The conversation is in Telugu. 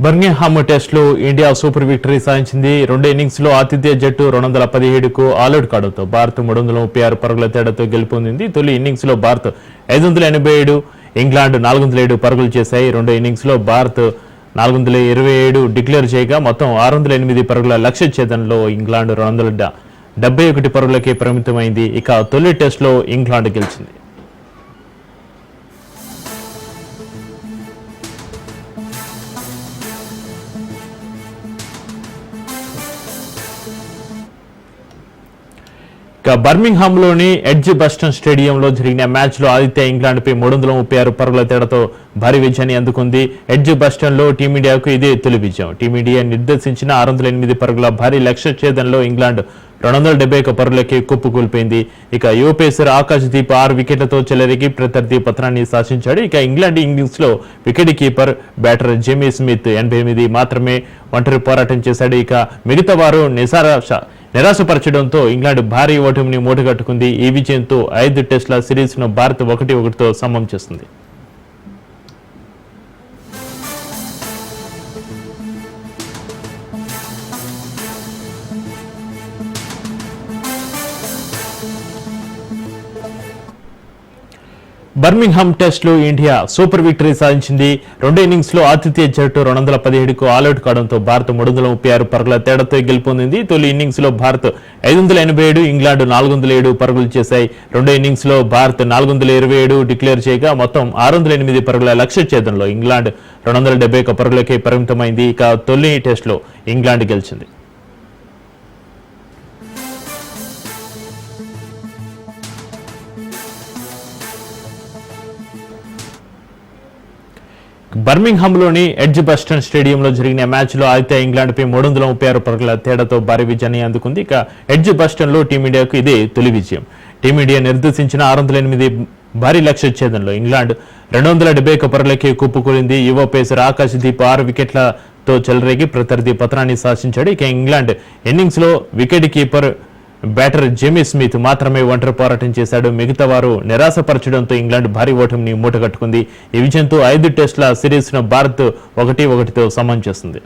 బర్మింగ్హామ్ టెస్ట్ లో ఇండియా సూపర్ విక్టరీ సాధించింది. రెండో ఇన్నింగ్స్ లో ఆతిథ్య జట్టు 217కు ఆల్అౌట్ కావడంతో భారత్ 336 పరుగుల తేడాతో గెలుపొందింది. తొలి ఇన్నింగ్స్ లో భారత్ 587, ఇంగ్లాండ్ 407 పరుగులు చేశాయి. రెండో ఇన్నింగ్స్ లో భారత్ 427 డిక్లేర్ చేయగా మొత్తం 608 పరుగుల లక్ష్య ఛేదనలో ఇంగ్లాండ్ 271 పరుగులకే పరిమితమైంది. ఇక తొలి టెస్ట్ లో ఇంగ్లాండ్ గెలిచింది. బర్మింగ్హామ్ లోని ఎడ్జ్ బస్టన్ స్టేడియంలో జరిగిన మ్యాచ్ లో ఆదిత్య ఇంగ్లాండ్ పై 336 పరుగుల తేడాతో భారీ విజయాన్ని అందుకుంది. ఎడ్జ్ బస్టన్ లో టీమిండియాకు ఇదే తొలి విజయం. టీమిండియా నిర్దేశించిన 608 పరుగుల భారీ లక్ష్య ఛేదనలో ఇంగ్లాండ్ 271 పరుగులకి కుప్పకూలిపోయింది. ఇక యువ పేసర్ ఆకాశదీప్ 6 వికెట్లతో చెలరేగి ప్రత్యర్థి పతనాన్ని శాసించాడు. ఇక ఇంగ్లాండ్ ఇన్నింగ్స్ లో wicket keeper batter Jamie Smith 88 మాత్రమే ఒంటరి పోరాటం చేశాడు. ఇక మిగతా వారు నిరాశపరచడంతో ఇంగ్లాండ్ భారీ ఓటమిని మూటగట్టుకుంది. ఈ విజయంతో 5 టెస్టుల సిరీస్ ను భారత్ 1-1తో సమం చేస్తుంది. బర్మింగ్హామ్ టెస్ట్ లో ఇండియా సూపర్ విక్టరీ సాధించింది. రెండో ఇన్నింగ్స్ లో ఆతిథ్య జట్టు 217కు ఆల్అౌట్ కావడంతో భారత్ 336 పరుగుల తేడాతో గెలుపొందింది. తొలి ఇన్నింగ్స్ లో భారత్ 587, ఇంగ్లాండ్ 407 పరుగులు చేశాయి. రెండో ఇన్నింగ్స్ లో భారత్ 427 డిక్లేర్ చేయగా మొత్తం 608 పరుగుల లక్ష్య ఛేదనలో ఇంగ్లాండ్ 271 పరుగులకే పరిమితమైంది. ఇక తొలి టెస్ట్ లో ఇంగ్లాండ్ గెలిచింది. బర్మింగ్హామ్ లోని ఎడ్జ్ బస్టన్ స్టేడియంలో జరిగిన మ్యాచ్ లో ఆదిత్య ఇంగ్లాండ్ పై 336 పరుగుల తేడాతో భారీ విజయాన్ని అందుకుంది. ఇక ఎడ్జ్ బస్టన్ లో టీమిండియాకు ఇదే తొలి విజయం. టీమిండియా నిర్దేశించిన 608 భారీ లక్ష్య ఛేదనలో ఇంగ్లాండ్ 271 పరుగులకి కుప్పకూలింది. యువ పేసర్ ఆకాశదీప్ 6 వికెట్లతో చెలరేగి ప్రత్యర్థి పతనాన్ని శాసించాడు. ఇక ఇంగ్లాండ్ ఇన్నింగ్స్ లో wicket keeper batter Jamie Smith మాత్రమే ఒంటరి పోరాటం చేశాడు. మిగతా వారు నిరాశపరచడంతో ఇంగ్లాండ్ భారీ ఓటమిని మూటగట్టుకుంది. ఈ విజయంతో 5 టెస్టుల సిరీస్ ను భారత్ 1-1తో సమం చేస్తుంది.